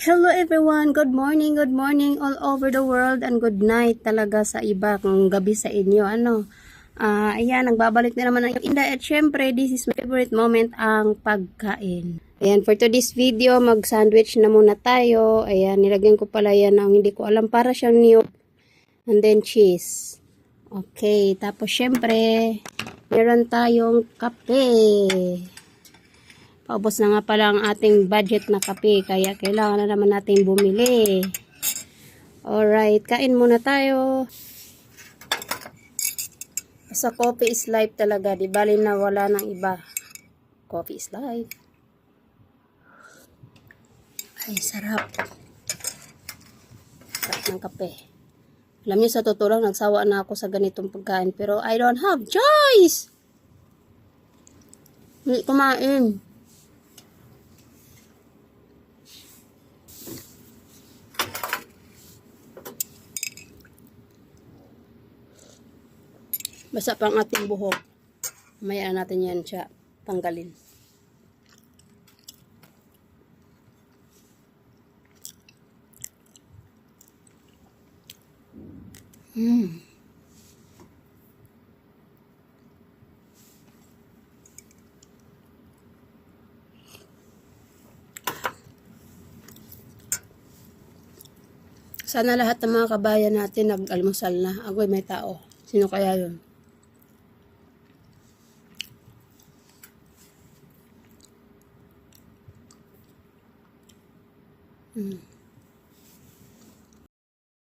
Hello everyone, good morning all over the world and good night talaga sa iba kung gabi sa inyo. Ayan, nagbabalik na naman ang Inday at syempre, this is my favorite moment, ang pagkain. Ayan, for today's video, mag-sandwich na muna tayo. Ayan, nilagyan ko pala yan ng hindi ko alam, para siyang niyog and then cheese. Okay, tapos syempre, meron tayong kape. Paubos na nga pala ang ating budget na kape, kaya kailangan na naman natin bumili. Alright, kain muna tayo. Sa coffee is life talaga, di bali na wala ng iba. Coffee is life. Ay, sarap. Sarap ng kape. Alam niyo, sa totoo lang, nagsawa na ako sa ganitong pagkain, pero I don't have choice. Hindi kumain. Basta pang ating buhok. Mamaya natin yan siya tanggalin. Sana lahat ng mga kabayan natin nag-almusal na. Agoy, may tao. Sino kaya yun?